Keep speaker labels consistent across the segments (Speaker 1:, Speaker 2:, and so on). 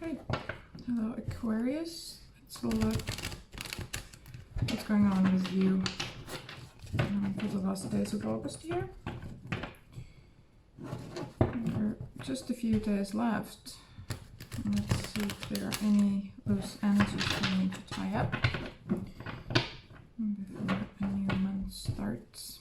Speaker 1: Right. Hello, Aquarius. Let's look what's going on with you for the last days of August here. There are just a few days left. Let's see if there are any loose energies we need to tie up before a new month starts.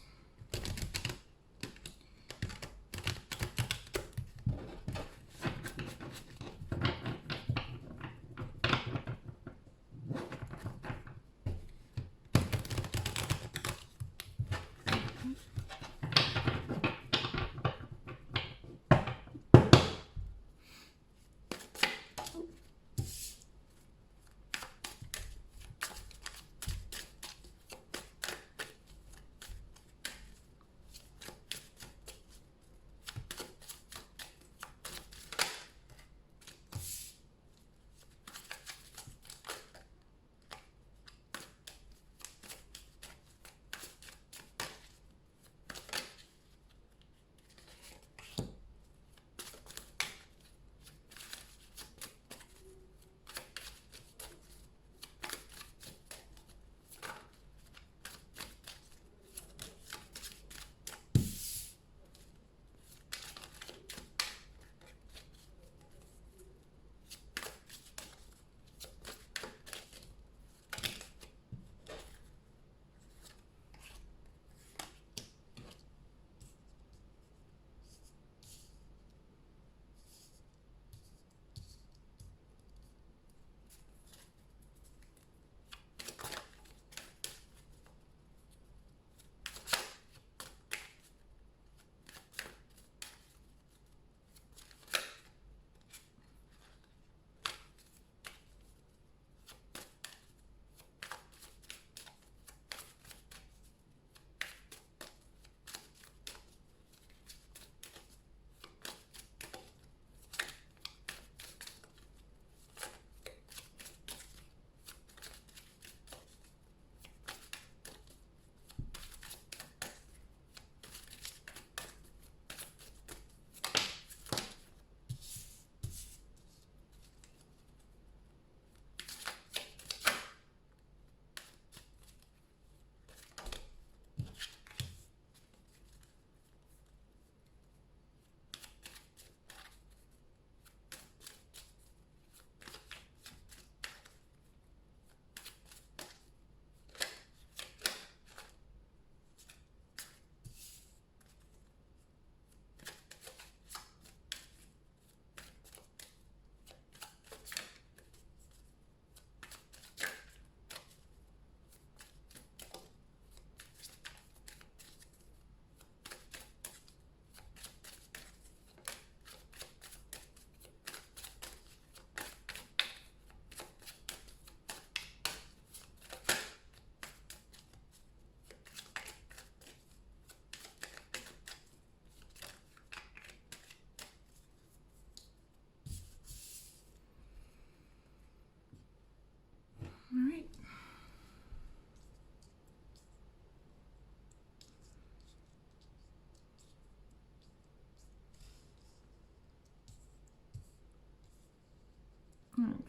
Speaker 1: All right.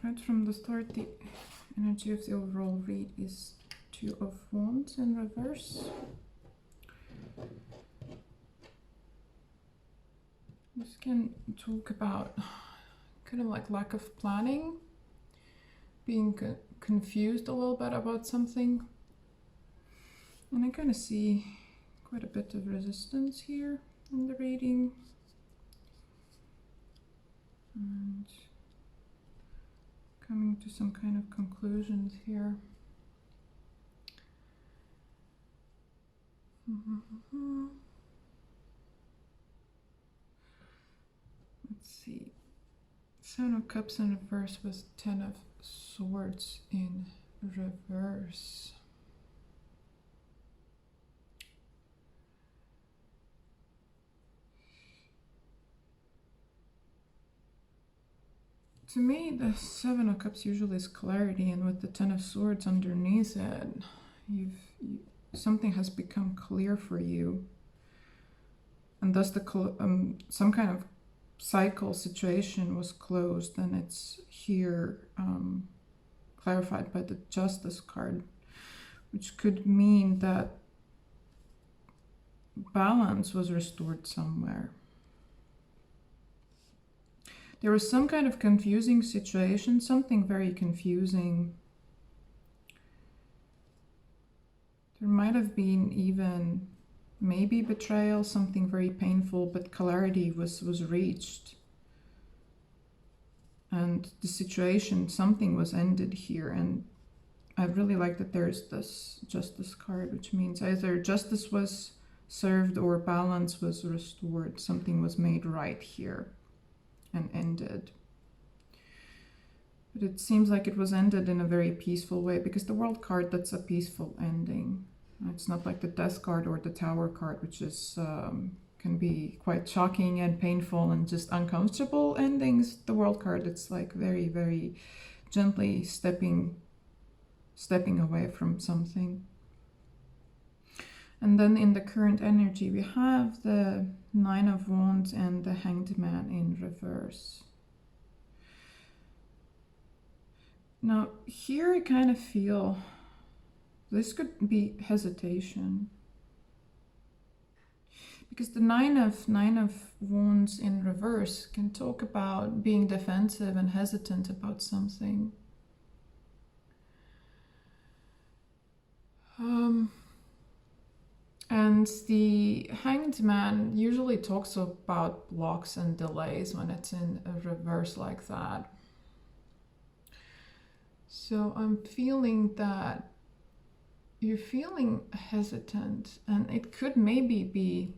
Speaker 1: Right from the start, the energy of the overall read is Two of Wands in reverse. This can talk about kind of like lack of planning, being confused a little bit about something. And I kind of see quite a bit of resistance here in the reading. And coming to some kind of conclusions here. Let's see. Seven of Cups in reverse with Ten of Swords in reverse. To me, the Seven of Cups usually is clarity, and with the Ten of Swords underneath it, something has become clear for you, and thus some kind of cycle situation was closed, and it's here clarified by the Justice card, which could mean that balance was restored somewhere. There was some kind of confusing situation, something very confusing. There might have been even maybe betrayal, something very painful, but clarity was reached. And the situation, something was ended here. And I really like that there's this Justice card, which means either justice was served or balance was restored. Something was made right here and ended. But it seems like it was ended in a very peaceful way, because the World card, that's a peaceful ending. It's not like the Death card or the Tower card, which is can be quite shocking and painful and just uncomfortable endings. The World card, it's like very, very gently stepping away from something. And then in the current energy, we have the Nine of Wands and the Hanged Man in reverse. Now, here I kind of feel this could be hesitation. Because the Nine of Wands in reverse can talk about being defensive and hesitant about something. And the Hanged Man usually talks about blocks and delays when it's in a reverse like that. So I'm feeling that you're feeling hesitant, and it could maybe be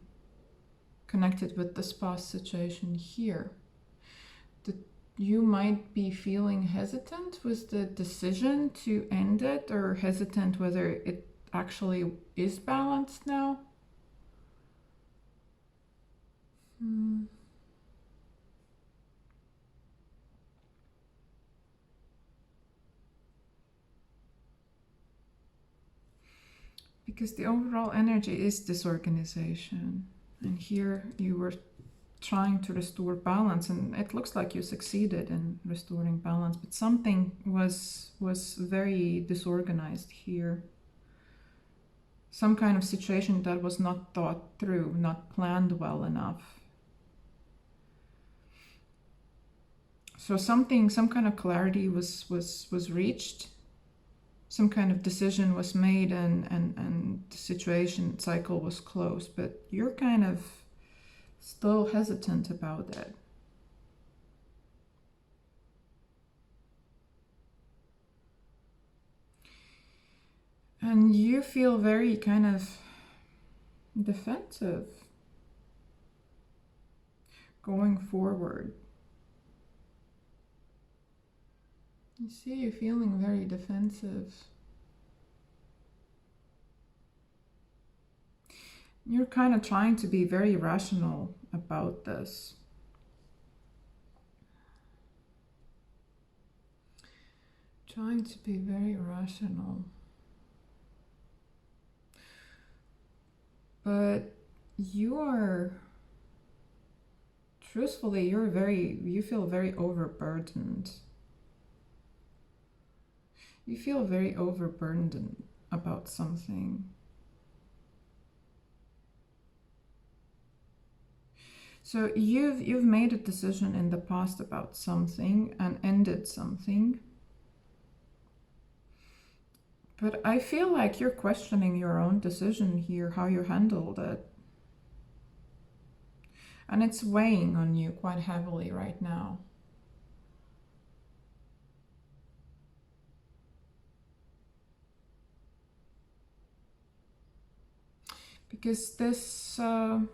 Speaker 1: connected with this past situation here. That you might be feeling hesitant with the decision to end it, or hesitant whether it actually is balanced now. Because the overall energy is disorganization, and here you were trying to restore balance, and it looks like you succeeded in restoring balance, but something was very disorganized here. Some kind of situation that was not thought through, not planned well enough. So some kind of clarity was reached. Some kind of decision was made, and the situation cycle was closed, but you're kind of still hesitant about it. And you feel very kind of defensive going forward. You see, you're feeling very defensive. You're kind of trying to be very rational about this. Trying to be very rational. But truthfully, you feel very overburdened. You feel very overburdened about something. So you've made a decision in the past about something and ended something. But I feel like you're questioning your own decision here, how you handled it. And it's weighing on you quite heavily right now. Because this the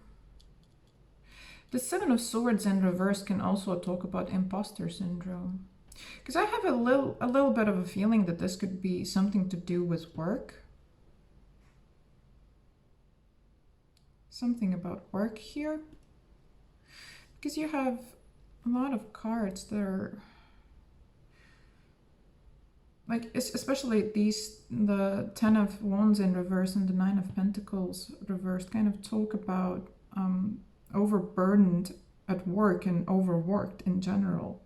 Speaker 1: Seven of Swords in reverse can also talk about imposter syndrome. Because I have a little bit of a feeling that this could be something to do with work. Something about work here. Because you have a lot of cards that are like, especially the Ten of Wands in reverse and the Nine of Pentacles reversed kind of talk about overburdened at work and overworked in general.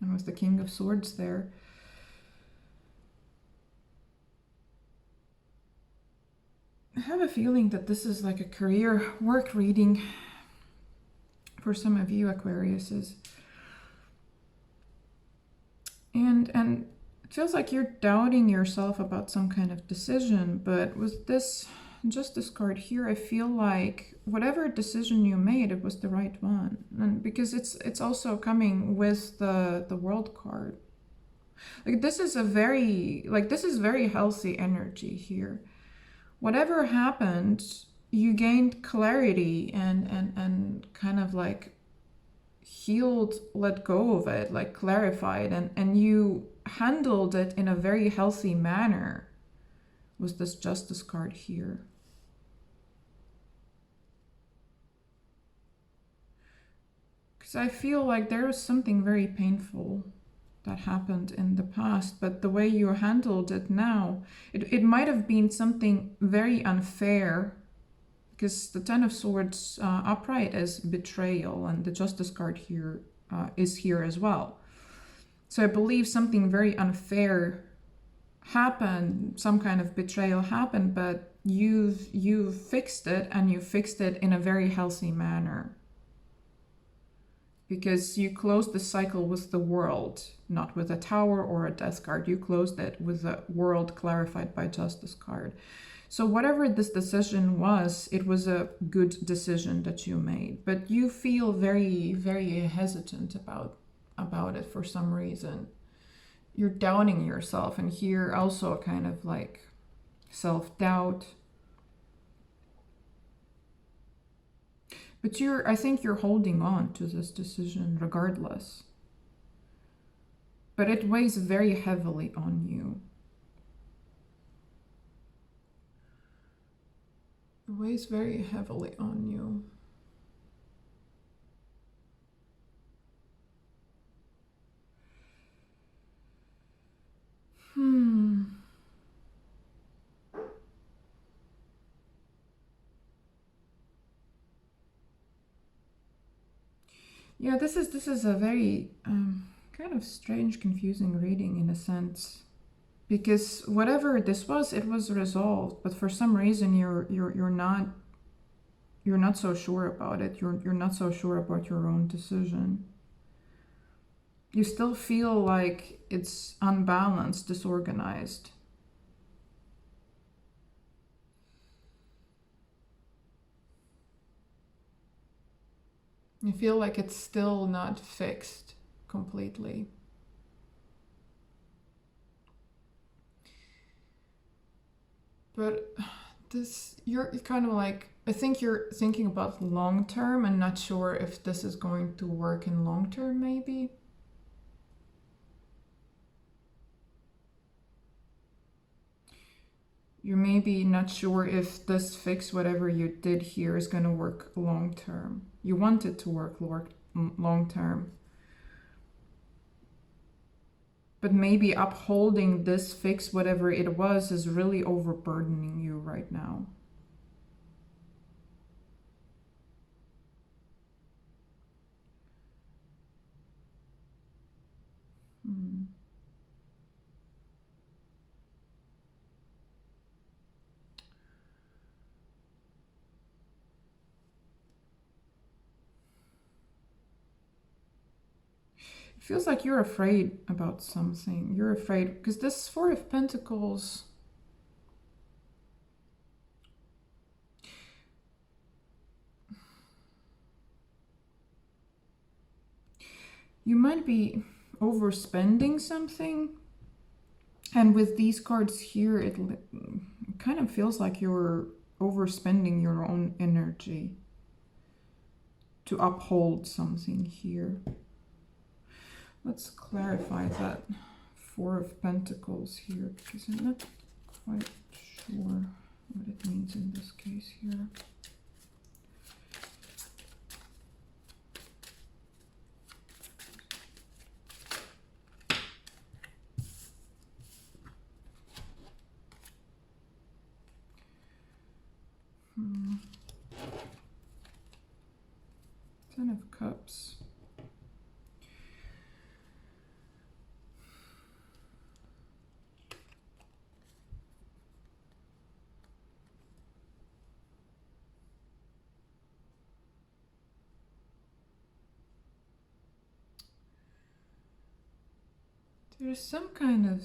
Speaker 1: And with the King of Swords there, I have a feeling that this is like a career work reading for some of you Aquariuses. And it feels like you're doubting yourself about some kind of decision, but with this Justice card here, I feel like whatever decision you made, it was the right one. And because it's also coming with the World card. Like this is very healthy energy here. Whatever happened, you gained clarity and kind of like healed, let go of it, like clarified, and you handled it in a very healthy manner with this Justice card here. Because I feel like there is something very painful that happened in the past, but the way you handled it now, it might have been something very unfair, because the Ten of Swords upright is betrayal, and the Justice card here is here as well. So I believe something very unfair happened, some kind of betrayal happened, but you've fixed it, and you fixed it in a very healthy manner. Because you closed the cycle with the World, not with a Tower or a Death card. You closed it with the World clarified by Justice card. So whatever this decision was, it was a good decision that you made. But you feel very, very hesitant about it for some reason. You're doubting yourself, and here also kind of like self-doubt. But I think you're holding on to this decision regardless. But it weighs very heavily on you. It weighs very heavily on you. Yeah, this is a very kind of strange, confusing reading in a sense, because whatever this was, it was resolved. But for some reason, you're not so sure about it. You're not so sure about your own decision. You still feel like it's unbalanced, disorganized. You feel like it's still not fixed completely. But you're kind of like, I think you're thinking about long term and not sure if this is going to work in long term, maybe. You're maybe not sure if this fix, whatever you did here, is going to work long term. You want it to work long term. But maybe upholding this fix, whatever it was, is really overburdening you right now. It feels like you're afraid about something. You're afraid because this Four of Pentacles, you might be overspending something. And with these cards here, it kind of feels like you're overspending your own energy to uphold something here. Let's clarify that Four of Pentacles here, because I'm not quite sure what it means in this case here. Ten of Cups. There's some kind of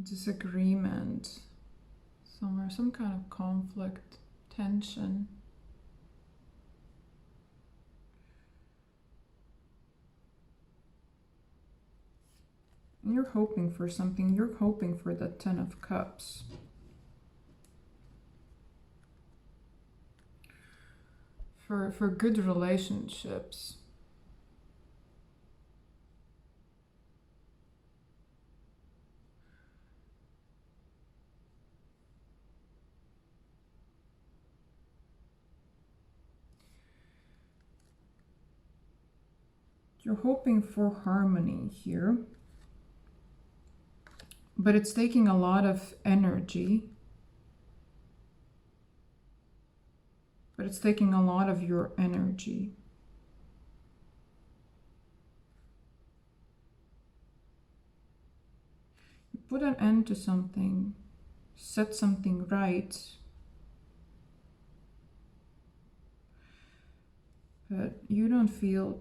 Speaker 1: disagreement somewhere, some kind of conflict, tension. And you're hoping for something. You're hoping for the Ten of Cups. For good relationships. You're hoping for harmony here, but it's taking a lot of energy. But it's taking a lot of your energy. You put an end to something, set something right, but you don't feel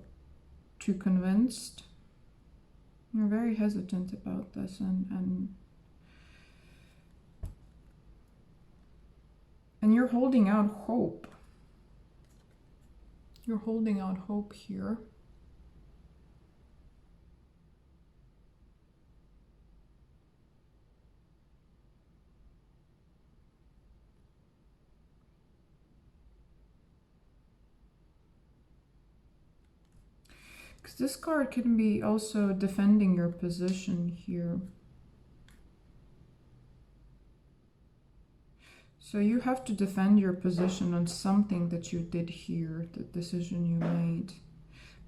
Speaker 1: too convinced. You're very hesitant about this, and you're holding out hope. You're holding out hope here. Because this card can be also defending your position here. So you have to defend your position on something that you did here, the decision you made.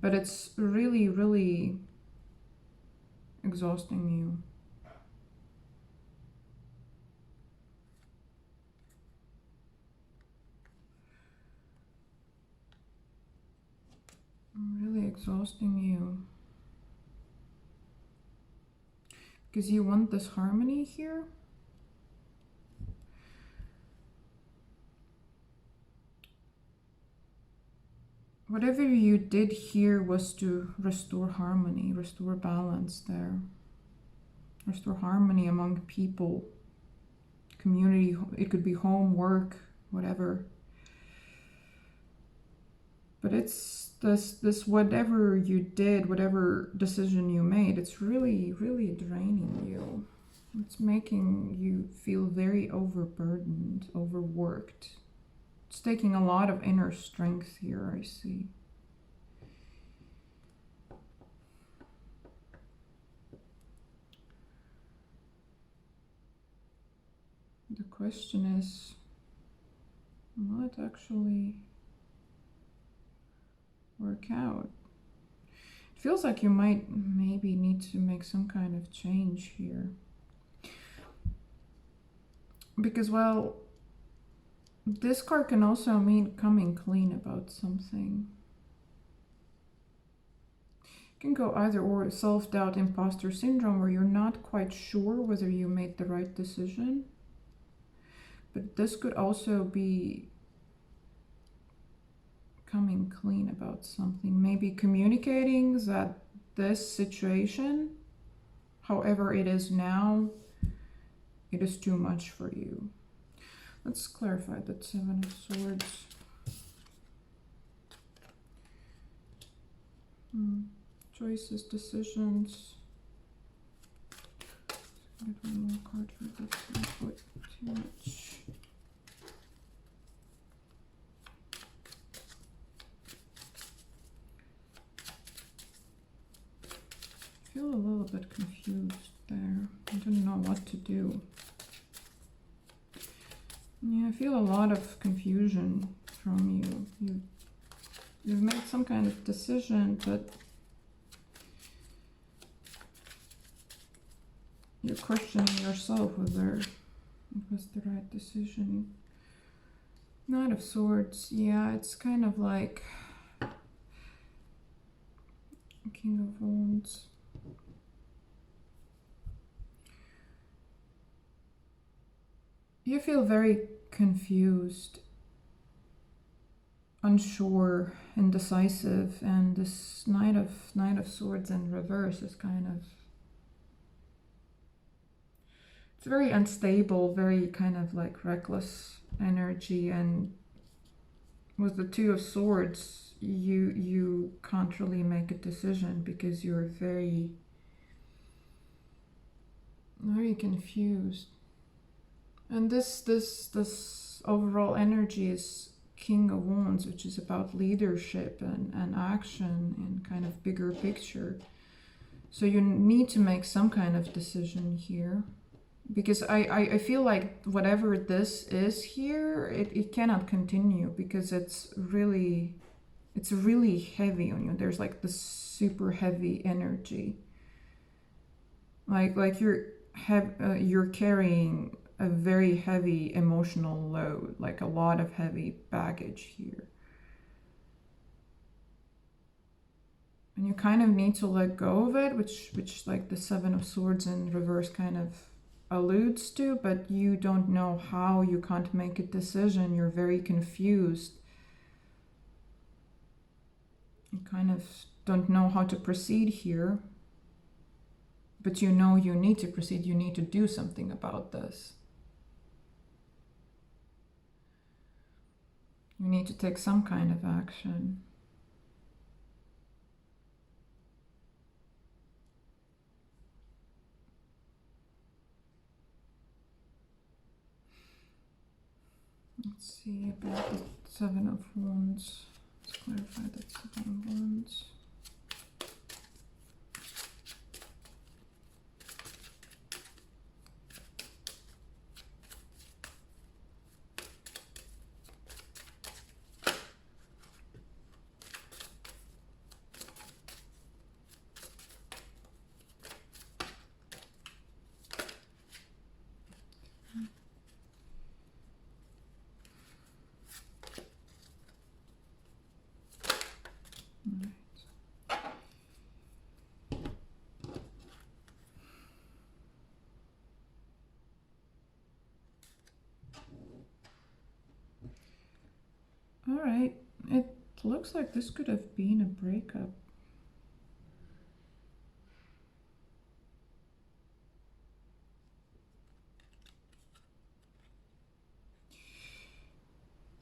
Speaker 1: But it's really, really exhausting you. Really exhausting you. Because you want this harmony here. Whatever you did here was to restore harmony, restore balance there. Restore harmony among people, community, it could be home, work, whatever. But it's this whatever you did, whatever decision you made, it's really, really draining you. It's making you feel very overburdened, overworked. It's taking a lot of inner strength here, I see. The question is, will it actually work out? It feels like you might maybe need to make some kind of change here. Because, well, this card can also mean coming clean about something. It can go either or, self-doubt, imposter syndrome, where you're not quite sure whether you made the right decision. But this could also be coming clean about something. Maybe communicating that this situation, however it is now, it is too much for you. Let's clarify that Seven of Swords. Choices, decisions. Get one more card for this. Not put too much. I feel a little bit confused there. I don't know what to do. Yeah, I feel a lot of confusion from you. You've made some kind of decision, but you're questioning yourself whether it was the right decision. Knight of Swords, yeah, it's kind of like King of Wands. You feel very confused, unsure, indecisive, and this Knight of Swords in reverse is kind of, it's very unstable, very kind of like reckless energy. And with the Two of Swords, you can't really make a decision because you're very confused. And this overall energy is King of Wands, which is about leadership and action and kind of bigger picture. So you need to make some kind of decision here, because I feel like whatever this is here, it cannot continue, because it's really heavy on you. There's like this super heavy energy, like you're carrying a very heavy emotional load, like a lot of heavy baggage here. And you kind of need to let go of it, which like the Seven of Swords in reverse kind of alludes to, but you don't know how, you can't make a decision, you're very confused. You kind of don't know how to proceed here, but you know you need to proceed, you need to do something about this. You need to take some kind of action. Let's see about the Seven of Wands. Let's clarify that Seven of Wands. All right, it looks like this could have been a breakup.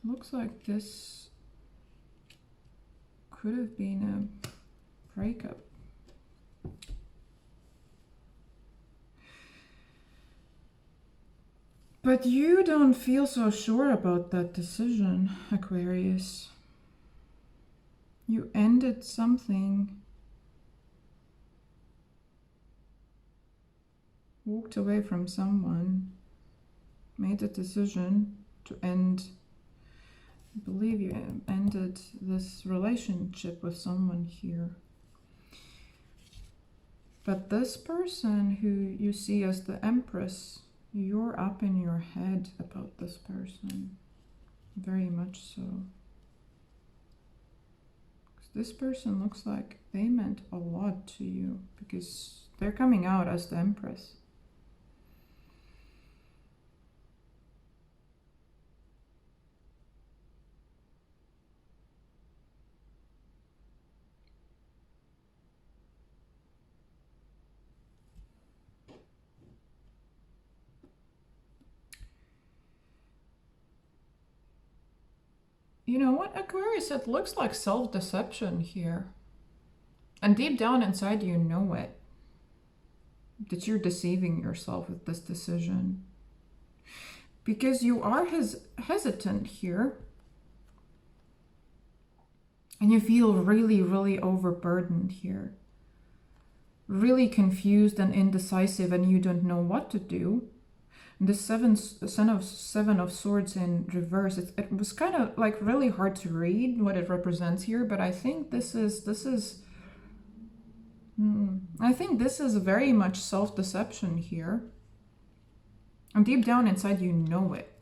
Speaker 1: Looks like this could have been a breakup. But you don't feel so sure about that decision, Aquarius. You ended something, walked away from someone, made a decision to end, I believe you ended this relationship with someone here. But this person who you see as the Empress, you're up in your head about this person, very much so. This person looks like they meant a lot to you, because they're coming out as the Empress. You know what, Aquarius, it looks like self-deception here. And deep down inside you know it. That you're deceiving yourself with this decision. Because you are hesitant here. And you feel really overburdened here. Really confused and indecisive, and you don't know what to do. The Seven of Swords in reverse, it was kind of like really hard to read what it represents here, but I think this is very much self-deception here. And deep down inside you know it.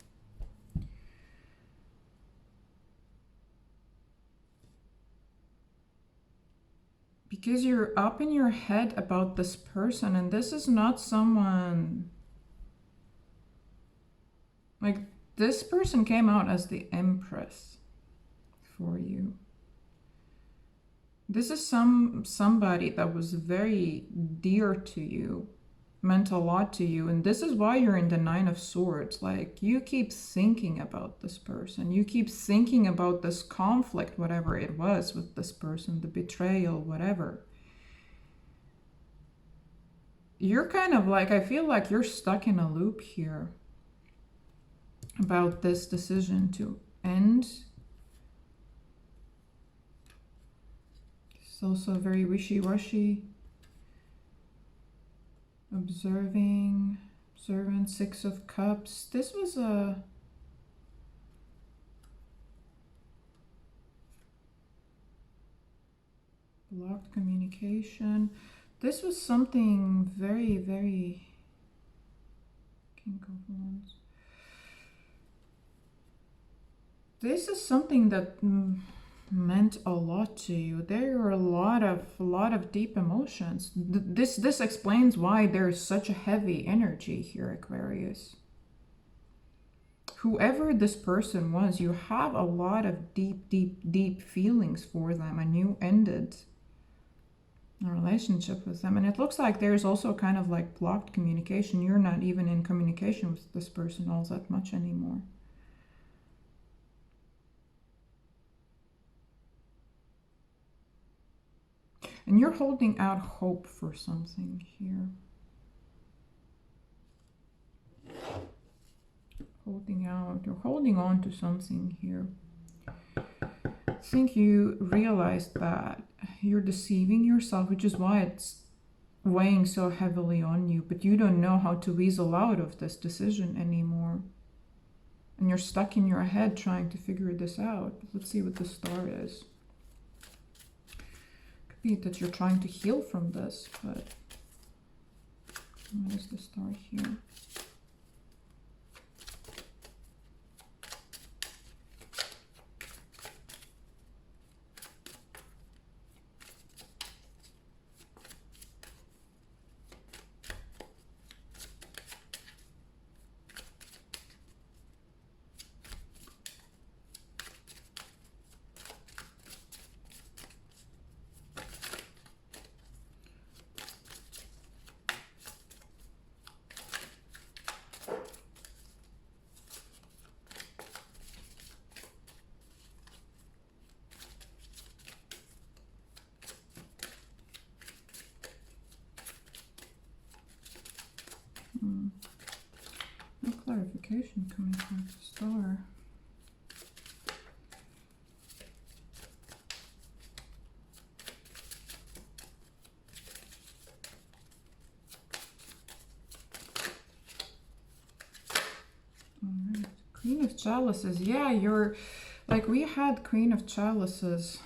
Speaker 1: Because you're up in your head about this person, and this is not someone like, this person came out as the Empress for you. This is somebody that was very dear to you, meant a lot to you, and this is why you're in the Nine of Swords. Like, you keep thinking about this person, you keep thinking about this conflict, whatever it was with this person, the betrayal, whatever. You're kind of like, I feel like you're stuck in a loop here about this decision to end. It's also very wishy-washy. Observing, observant, Six of Cups. This was a blocked communication. This was something very, very... King of Wands. This is something that meant a lot to you. There are a lot of deep emotions. This explains why there's such a heavy energy here, Aquarius. Whoever this person was, you have a lot of deep feelings for them, and you ended a relationship with them. And it looks like there's also kind of like blocked communication. You're not even in communication with this person all that much anymore. And you're holding out hope for something here. You're holding on to something here. I think you realize that you're deceiving yourself, which is why it's weighing so heavily on you, but you don't know how to weasel out of this decision anymore. And you're stuck in your head trying to figure this out. Let's see what the star is. Be that you're trying to heal from this, but what is the star here? No clarification coming from the star. Alright, Queen of Chalices. Yeah, you're like, we had Queen of Chalices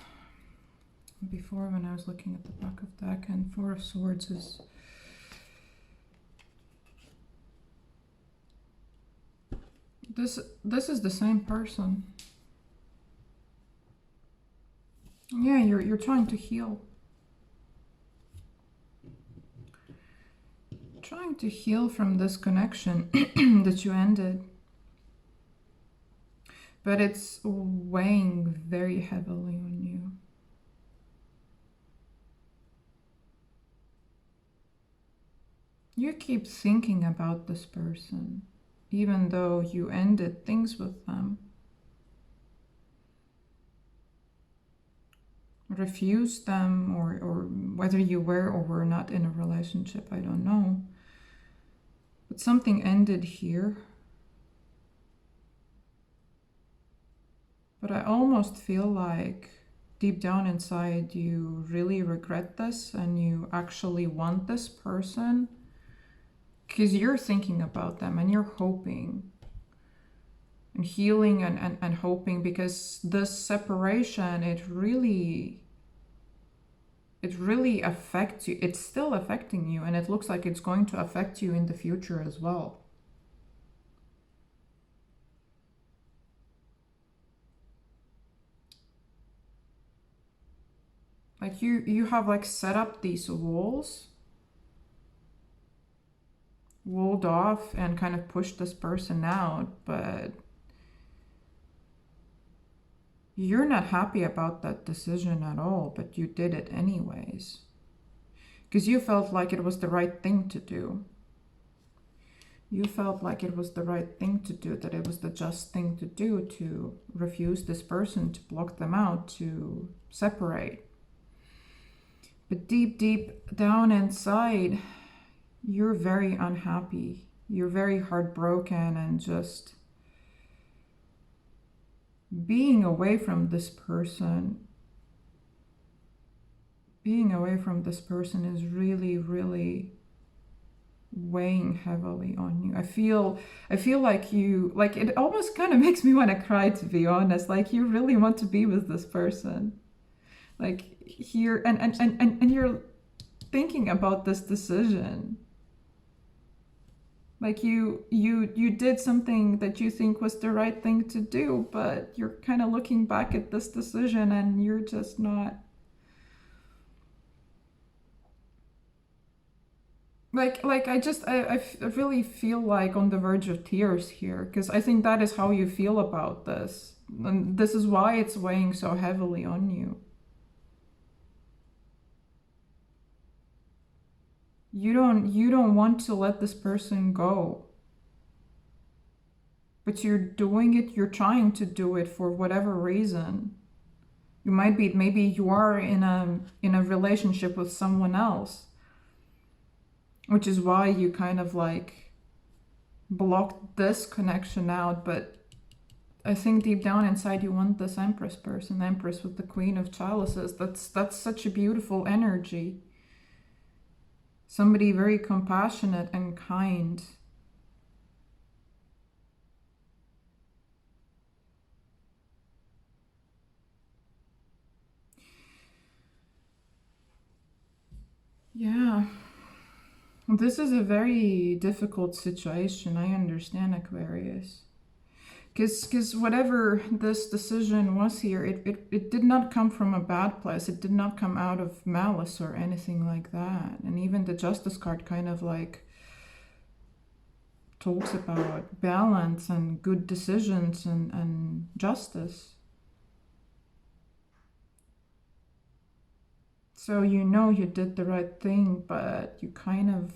Speaker 1: before when I was looking at the back of the deck, and Four of Swords is... This is the same person. Yeah, you're trying to heal. Trying to heal from this connection that you ended. But it's weighing very heavily on you. You keep thinking about this person, even though you ended things with them. Refused them, or whether you were or were not in a relationship, I don't know. But something ended here. But I almost feel like deep down inside you really regret this, and you actually want this person. Because you're thinking about them, and you're hoping and healing and hoping, because this separation, it really affects you. It's still affecting you, and it looks like it's going to affect you in the future as well. Like you have like set up these walls, walled off, and kind of pushed this person out, but you're not happy about that decision at all, but you did it anyways. Because you felt like it was the right thing to do. You felt like it was the right thing to do, that it was the just thing to do, to refuse this person, to block them out, to separate. But deep, deep down inside, you're very unhappy. You're very heartbroken, and just being away from this person, is really, really weighing heavily on you. I feel like you, like, it almost kind of makes me want to cry, to be honest. Like, you really want to be with this person. Like, here, and you're thinking about this decision. Like, you did something that you think was the right thing to do, but you're kind of looking back at this decision and you're just not. I really feel like on the verge of tears here, because I think that is how you feel about this. And this is why it's weighing so heavily on you. You don't want to let this person go. But you're doing it, you're trying to do it for whatever reason. You might be, maybe you are in a relationship with someone else, which is why you kind of like blocked this connection out. But I think deep down inside you want this Empress person, Empress with the Queen of Chalices. That's such a beautiful energy. Somebody very compassionate and kind. Yeah. This is a very difficult situation. I understand, Aquarius. Because whatever this decision was here, it did not come from a bad place. It did not come out of malice or anything like that. And even the Justice card kind of like talks about balance and good decisions and justice. So you know you did the right thing, but you kind of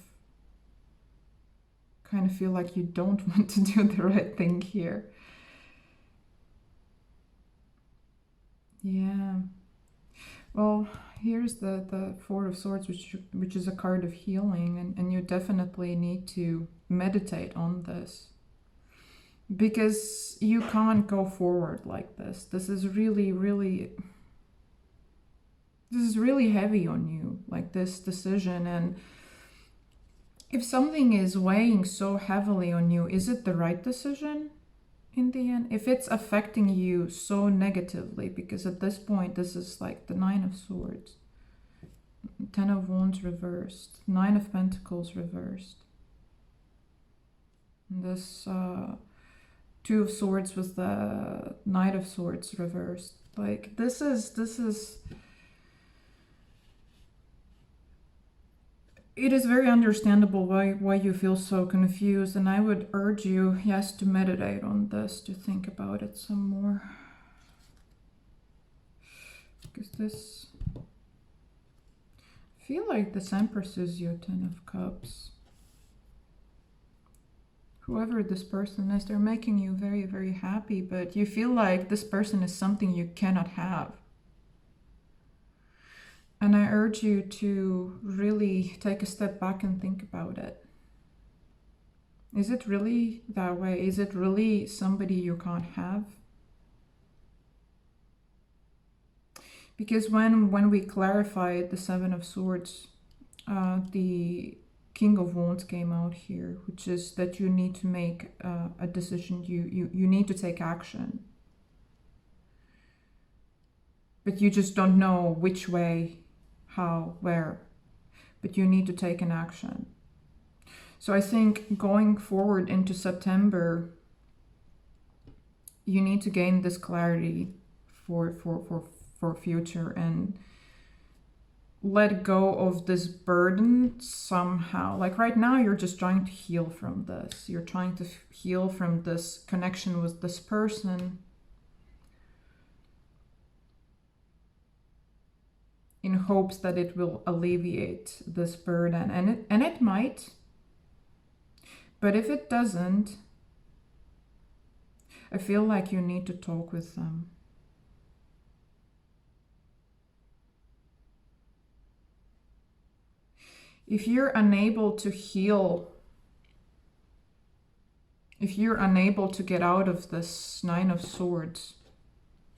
Speaker 1: feel like you don't want to do the right thing here. Yeah. Well, here's the Four of Swords, which is a card of healing, and you definitely need to meditate on this. Because you can't go forward like this. This is really, really... This is really heavy on you, like this decision. And if something is weighing so heavily on you, is it the right decision in the end? If it's affecting you so negatively, because at this point, this is like the Nine of Swords, Ten of Wands reversed, Nine of Pentacles reversed. And this Two of Swords was the Knight of Swords reversed. Like, this is it is very understandable why you feel so confused, and I would urge you, yes, to meditate on this, to think about it some more. Because this... I feel like this Empress is your Ten of Cups. Whoever this person is, they're making you very, very happy, but you feel like this person is something you cannot have. And I urge you to really take a step back and think about it. Is it really that way? Is it really somebody you can't have? Because when we clarified the Seven of Swords, the King of Wands came out here, which is that you need to make a decision. You need to take action. But you just don't know which way, how, where, but you need to take an action. So I think going forward into September, you need to gain this clarity for future, and let go of this burden somehow. Like right now, you're just trying to heal from this. You're trying to heal from this connection with this person in hopes that it will alleviate this burden. And it might. But if it doesn't, I feel like you need to talk with them. If you're unable to heal, if you're unable to get out of this Nine of Swords,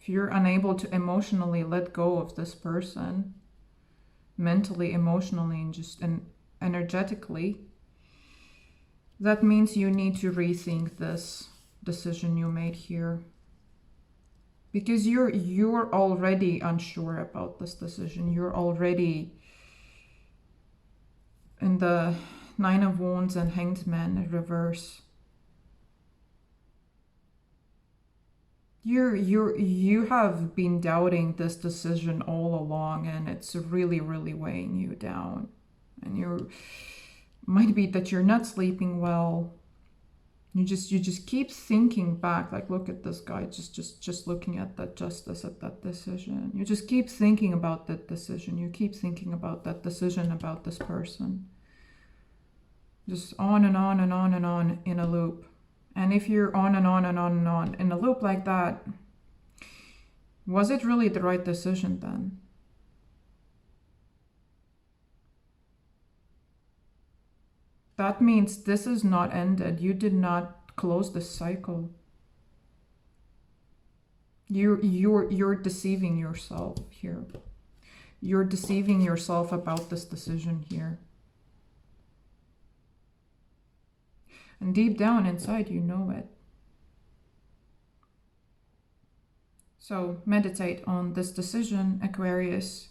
Speaker 1: if you're unable to emotionally let go of this person, mentally, emotionally, and energetically, that means you need to rethink this decision you made here. Because you're already unsure about this decision. You're already in the Nine of Wands and Hanged Man in reverse. You have been doubting this decision all along, and it's really, really weighing you down. And you might be that you're not sleeping well. You just keep thinking back, like, look at this guy, just looking at that justice, at that decision. You just keep thinking about that decision. You keep thinking about that decision about this person. Just on and on and on and on in a loop. And if you're on and on and on and on in a loop like that, was it really the right decision then? That means this is not ended. You did not close the cycle. You're deceiving yourself here. You're deceiving yourself about this decision here. And deep down inside, you know it. So meditate on this decision, Aquarius.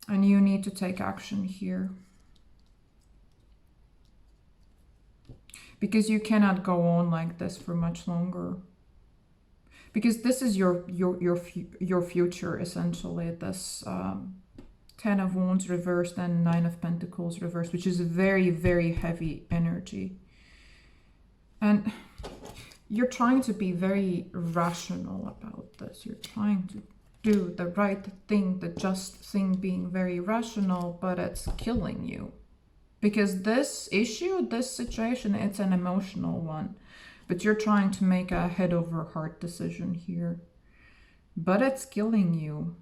Speaker 1: And you need to take action here. Because you cannot go on like this for much longer. Because this is your future, essentially. This Ten of Wands reversed and Nine of Pentacles reversed, which is a very, very heavy energy. And you're trying to be very rational about this. You're trying to do the right thing, the just thing, being very rational, but it's killing you. Because this issue, this situation, it's an emotional one. But you're trying to make a head over heart decision here. But it's killing you.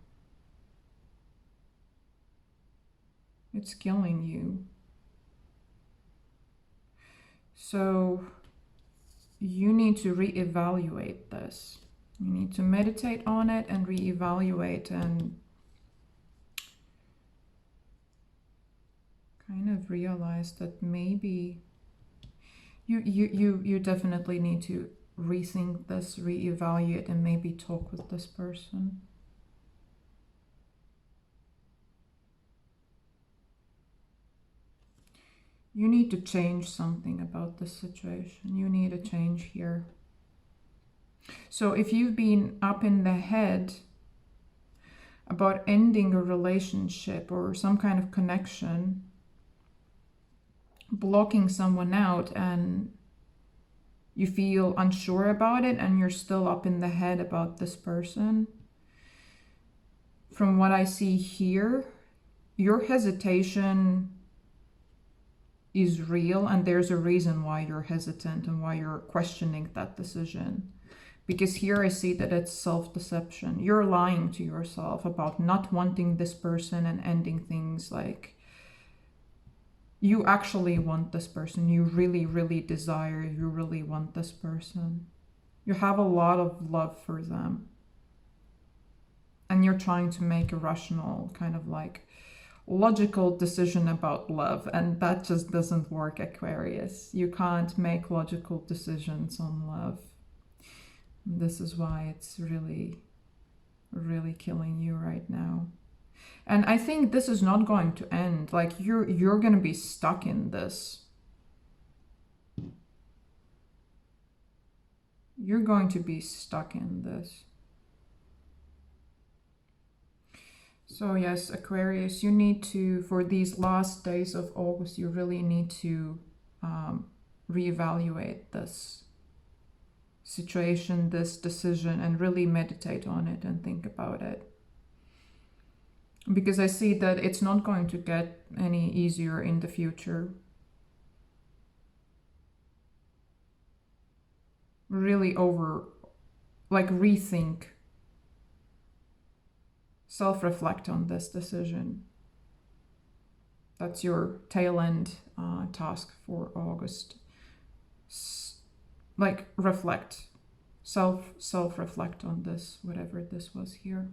Speaker 1: It's killing you. So you need to reevaluate this. You need to meditate on it and reevaluate and kind of realize that maybe you definitely need to rethink this, reevaluate, and maybe talk with this person. You need to change something about this situation. You need a change here. So if you've been up in the head about ending a relationship or some kind of connection, blocking someone out, and you feel unsure about it and you're still up in the head about this person, from what I see here, your hesitation is real, and there's a reason why you're hesitant and why you're questioning that decision. Because here I see that it's self-deception. You're lying to yourself about not wanting this person and ending things. Like, you actually want this person. You really, really desire, you really want this person. You have a lot of love for them. And you're trying to make a rational, kind of like logical decision about love, and that just doesn't work, Aquarius. You can't make logical decisions on love. This is why it's really, really killing you right now. And I think this is not going to end. Like, you're going to be stuck in this. You're going to be stuck in this. So yes, Aquarius, you need to, for these last days of August, you really need to reevaluate this situation, this decision, and really meditate on it and think about it. Because I see that it's not going to get any easier in the future. Really rethink, self-reflect on this decision. That's your tail end task for August. Reflect, self-reflect on this, whatever this was here.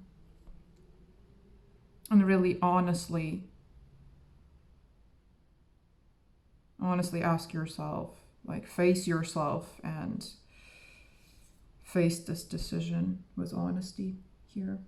Speaker 1: And really honestly ask yourself, face yourself and face this decision with honesty here.